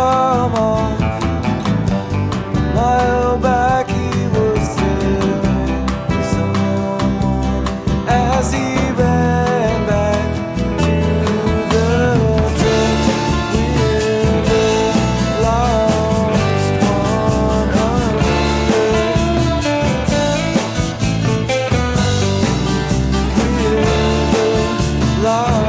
come off. A mile back he was sailing with someone as he ran back to the church with the lost 100. With the lost